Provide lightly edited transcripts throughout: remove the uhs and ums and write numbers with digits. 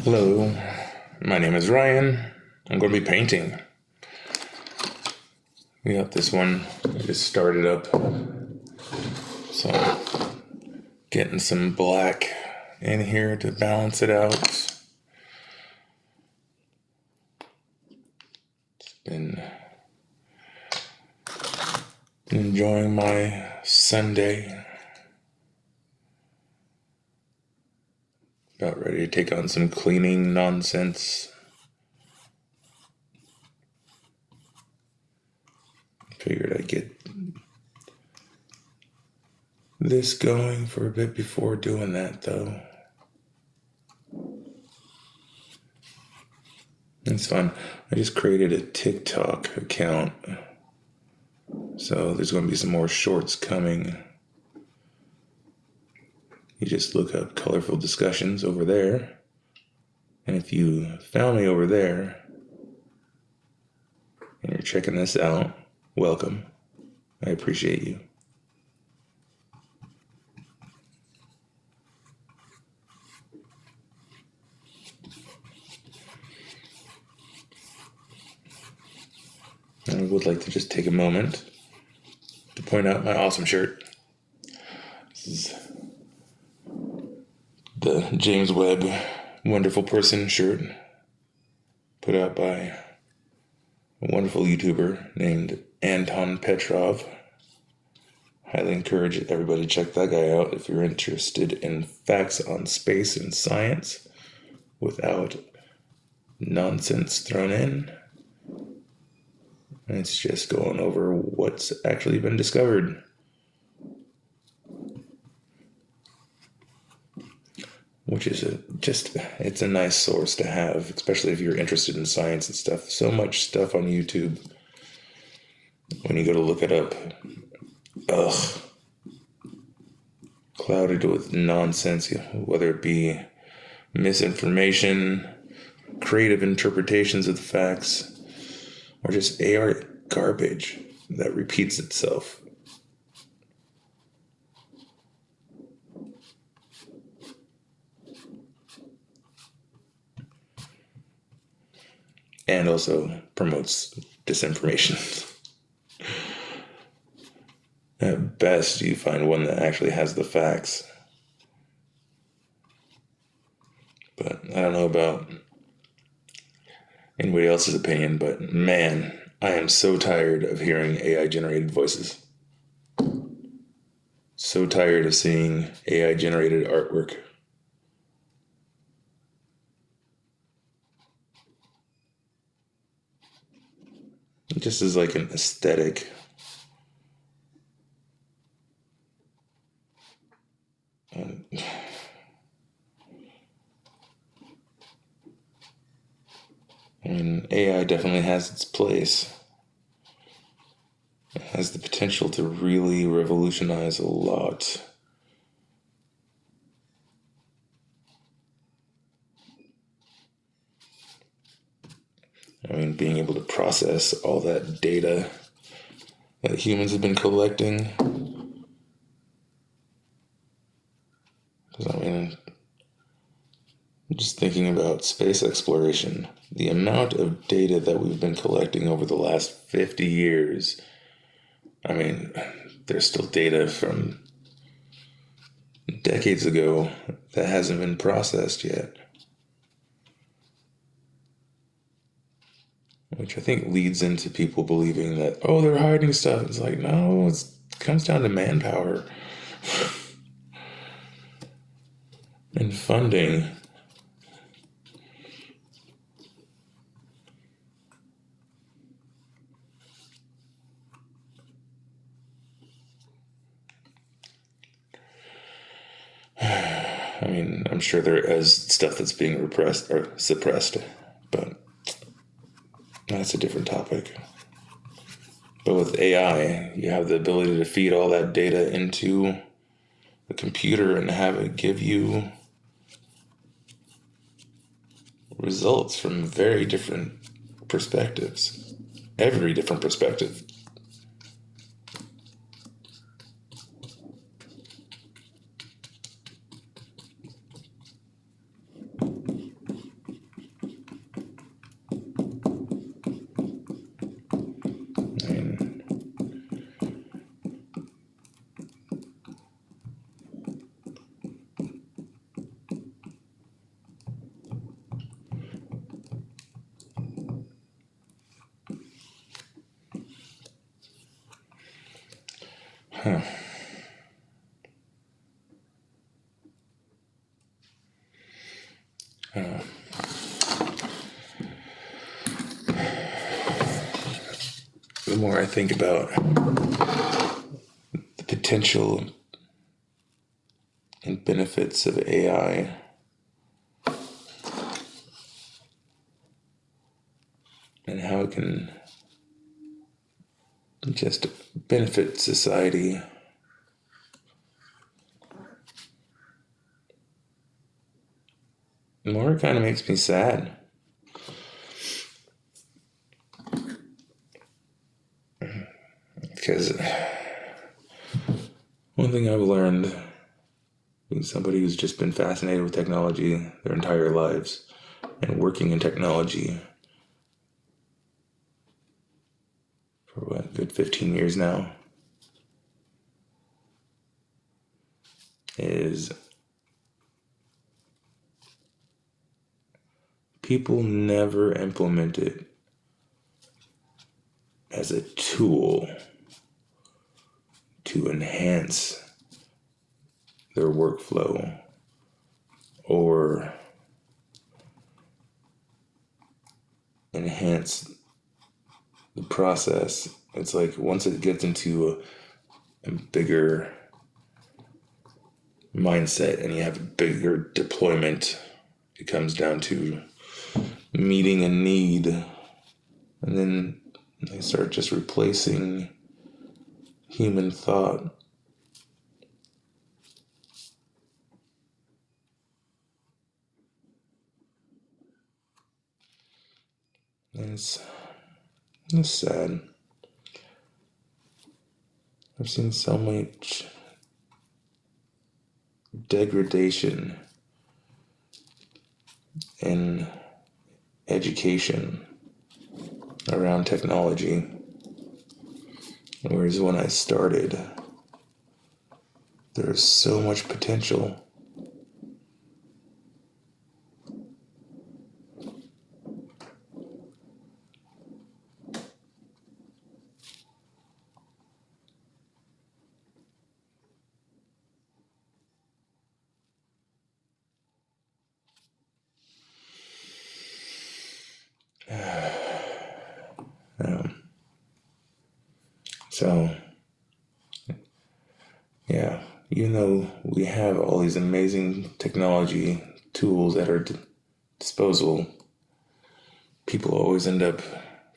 Hello, my name is Ryan. I'm going to be painting. We got this one. I just started up. So I'm getting some black in here to balance it out. It's been enjoying my Sunday. About ready to take on some cleaning nonsense. Figured I'd get this going for a bit before doing that, though. It's fun. I just created a TikTok account. So there's going to be some more shorts coming. You just look up Colorful Discussions over there. And if you found me over there and you're checking this out, welcome. I appreciate you. I would like to just take a moment to point out my awesome shirt. This is the James Webb Wonderful Person shirt put out by a wonderful YouTuber named Anton Petrov. Highly encourage everybody to check that guy out if you're interested in facts on space and science without nonsense thrown in. And it's just going over what's actually been discovered. Which is it's a nice source to have, especially if you're interested in science and stuff. So much stuff on YouTube. When you go to look it up, clouded with nonsense, whether it be misinformation, creative interpretations of the facts, or just AI garbage that repeats itself. And also promotes disinformation. At best, you find one that actually has the facts. But I don't know about anybody else's opinion, but man, I am so tired of hearing AI-generated voices. So tired of seeing AI-generated artwork. It just is like an aesthetic. I mean, AI definitely has its place. It has the potential to really revolutionize a lot. I mean, being able to process all that data that humans have been collecting. Because, I mean, just thinking about space exploration, the amount of data that we've been collecting over the last 50 years, I mean, there's still data from decades ago that hasn't been processed yet. Which I think leads into people believing that, they're hiding stuff. It's like, no, it comes down to manpower and funding. I mean, I'm sure there is stuff that's being repressed or suppressed, but that's a different topic. But with AI, you have the ability to feed all that data into the computer and have it give you results from very different perspectives. Every different perspective. The more I think about the potential and benefits of AI, and how it can just benefit society, the more it kind of makes me sad. Because one thing I've learned, being somebody who's just been fascinated with technology their entire lives and working in technology for a good 15 years now, is people never implement it as a tool to enhance their workflow or enhance the process. It's like once it gets into a bigger mindset and you have a bigger deployment, it comes down to meeting a need, and then they start just replacing human thought. And it's sad. I've seen so much degradation in education around technology. Whereas when I started, there was so much potential. So, yeah, even though we have all these amazing technology tools at our disposal, people always end up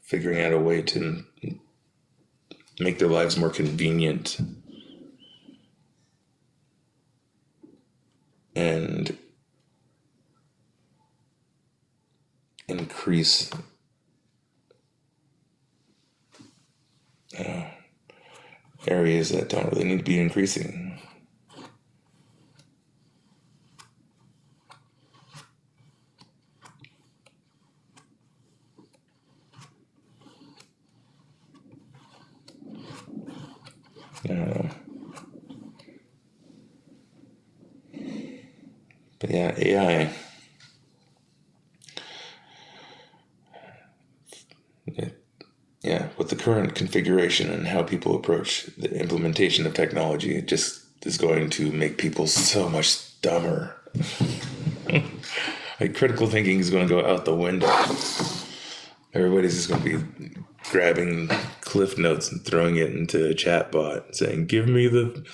figuring out a way to make their lives more convenient and increase areas that don't really need to be increasing. I don't know. But yeah, AI. Yeah, with the current configuration and how people approach the implementation of technology, it just is going to make people so much dumber. Like, critical thinking is going to go out the window. Everybody's just going to be grabbing Cliff Notes and throwing it into a chat bot saying, give me the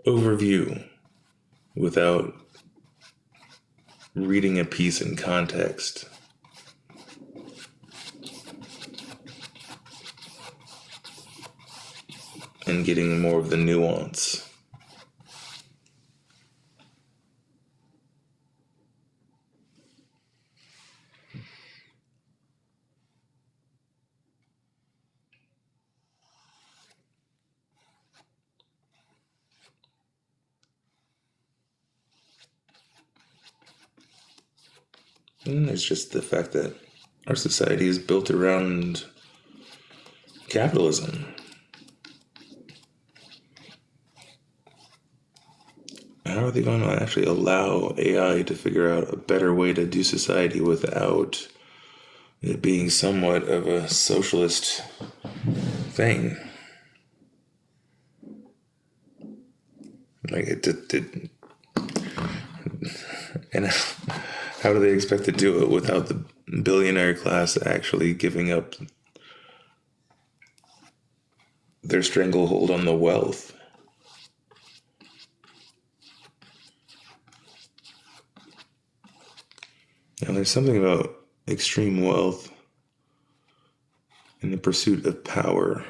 overview, without reading a piece in context. And getting more of the nuance. And there's just the fact that our society is built around capitalism. How are they going to actually allow AI to figure out a better way to do society without it being somewhat of a socialist thing? Like and how do they expect to do it without the billionaire class actually giving up their stranglehold on the wealth? Now, there's something about extreme wealth and the pursuit of power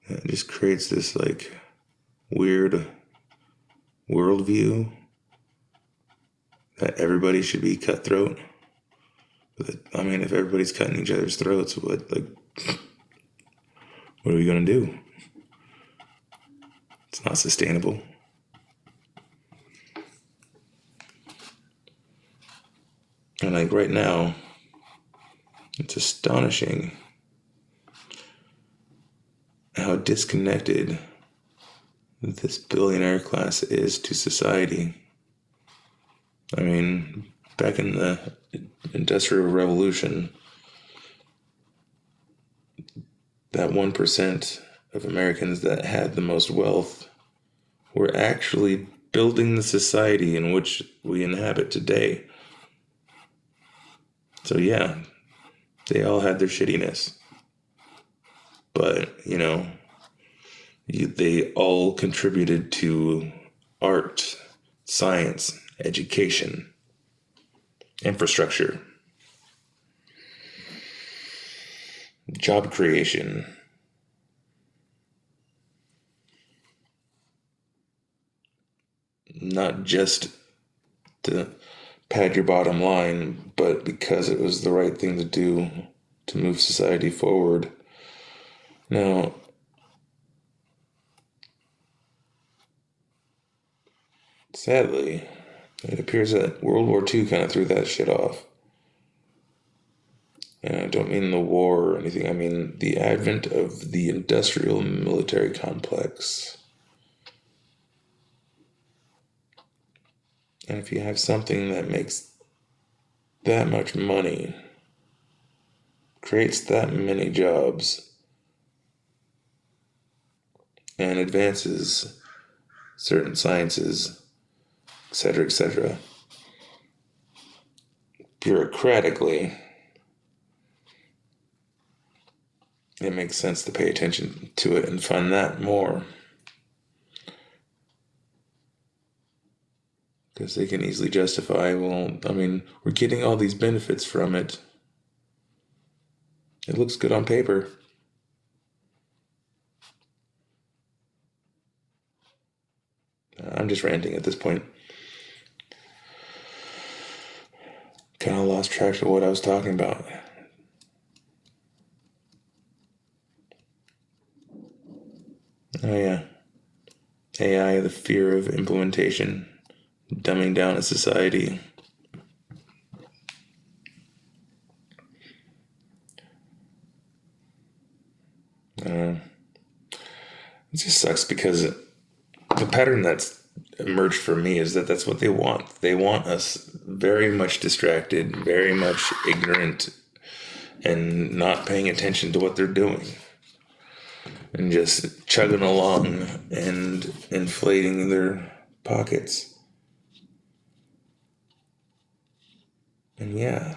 that just creates this like weird worldview that everybody should be cutthroat. But I mean, if everybody's cutting each other's throats, what are we gonna do? It's not sustainable. And like right now, it's astonishing how disconnected this billionaire class is to society. I mean, back in the Industrial Revolution, that 1% of Americans that had the most wealth were actually building the society in which we inhabit today. So yeah, they all had their shittiness. But, they all contributed to art, science, education, infrastructure, job creation. Not just to pad your bottom line, but because it was the right thing to do to move society forward. Now, sadly, it appears that World War II kind of threw that shit off. And I don't mean the war or anything. I mean the advent of the industrial military complex. And if you have something that makes that much money, creates that many jobs, and advances certain sciences, etc., bureaucratically, it makes sense to pay attention to it and fund that more. Because they can easily justify, well, I mean, we're getting all these benefits from it. It looks good on paper. I'm just ranting at this point. Kind of lost track of what I was talking about. Oh yeah. AI, the fear of implementation, dumbing down a society. It just sucks because the pattern that's emerged for me is that that's what they want. They want us very much distracted, very much ignorant, and not paying attention to what they're doing. And just chugging along and inflating their pockets. And yeah.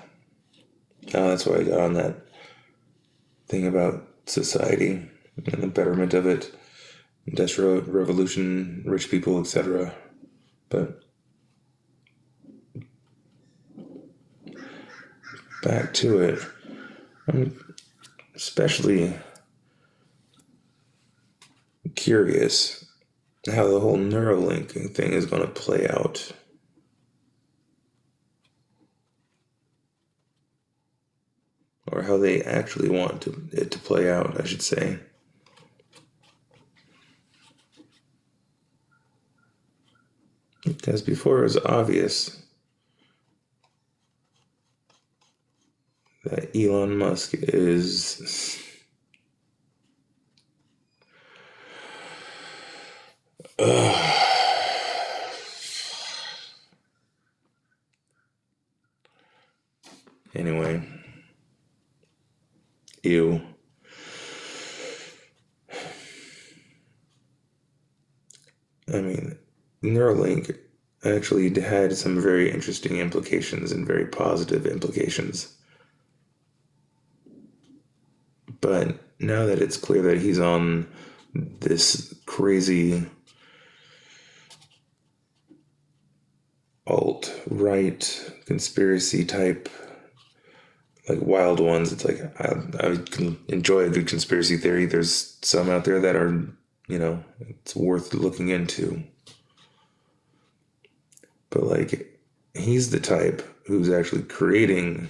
Oh, that's why I got on that thing about society and the betterment of it. Industrial revolution, rich people, etc. But back to it. I'm especially curious how the whole Neuralink thing is going to play out. Or how they actually want it to play out, I should say. Because before it was obvious that Elon Musk is anyway. Ew. I mean, Neuralink actually had some very interesting implications and very positive implications. But now that it's clear that he's on this crazy alt-right conspiracy type, like wild ones, it's like I can enjoy a good conspiracy theory. There's some out there that are, it's worth looking into. But like, he's the type who's actually creating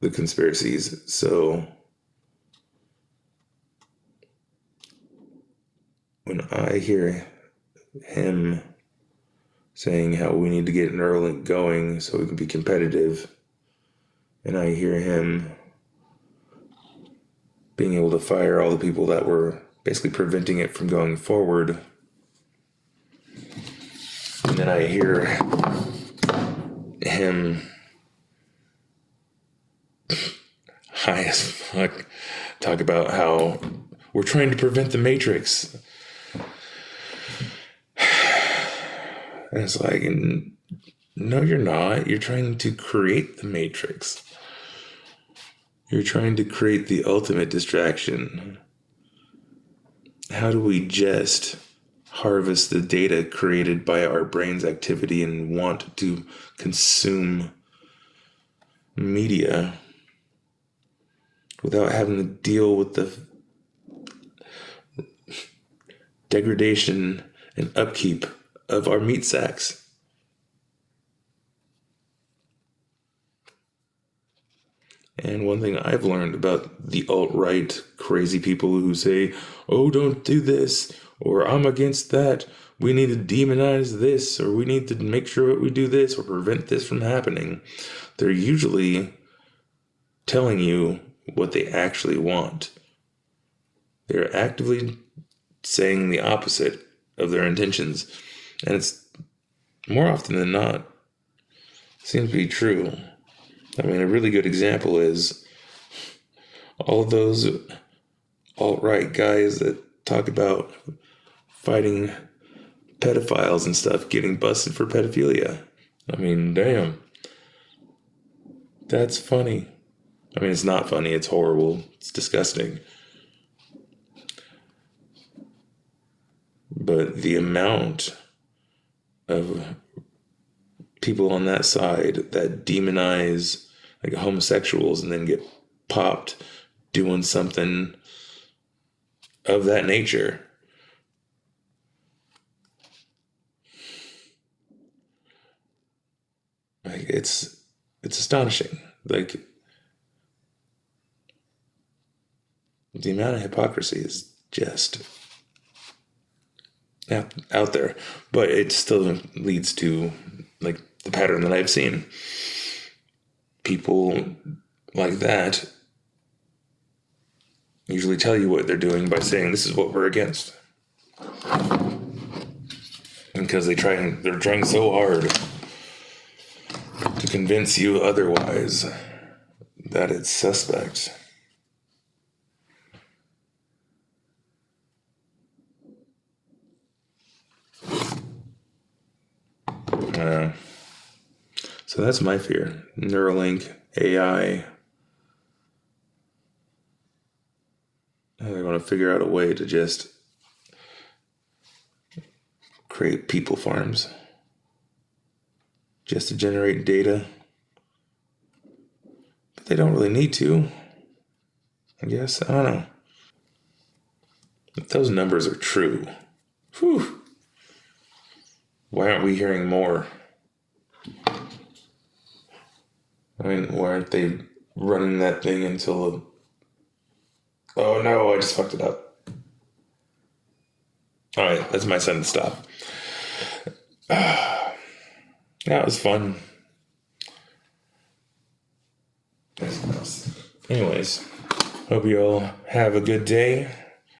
the conspiracies. So when I hear him saying how we need to get Neuralink going so we can be competitive, and I hear him being able to fire all the people that were basically preventing it from going forward, and then I hear him high as fuck talk about how we're trying to prevent the Matrix. And it's like, no, you're not. You're trying to create the Matrix. You're trying to create the ultimate distraction. How do we just harvest the data created by our brain's activity and want to consume media without having to deal with the degradation and upkeep of our meat sacks? And one thing I've learned about the alt-right crazy people who say, oh, don't do this, or I'm against that, we need to demonize this, or we need to make sure that we do this, or prevent this from happening, they're usually telling you what they actually want. They're actively saying the opposite of their intentions. And it's more often than not seems to be true. I mean, a really good example is all of those alt-right guys that talk about fighting pedophiles and stuff getting busted for pedophilia. I mean, damn. That's funny. I mean, it's not funny. It's horrible. It's disgusting. But the amount of people on that side that demonize like homosexuals and then get popped doing something of that nature. Like it's astonishing. Like the amount of hypocrisy is just out there. But it still leads to like the pattern that I've seen. People like that usually tell you what they're doing by saying this is what we're against. Because they're trying so hard to convince you otherwise that it's suspect. So that's my fear. Neuralink, AI. They're going to figure out a way to just create people farms just to generate data. But they don't really need to. I guess. I don't know. If those numbers are true, whew, why aren't we hearing more? I mean, why aren't they running that thing until... Oh no, I just fucked it up. Alright, that's my sentence stop. Yeah, it was fun. Anyways, hope you all have a good day.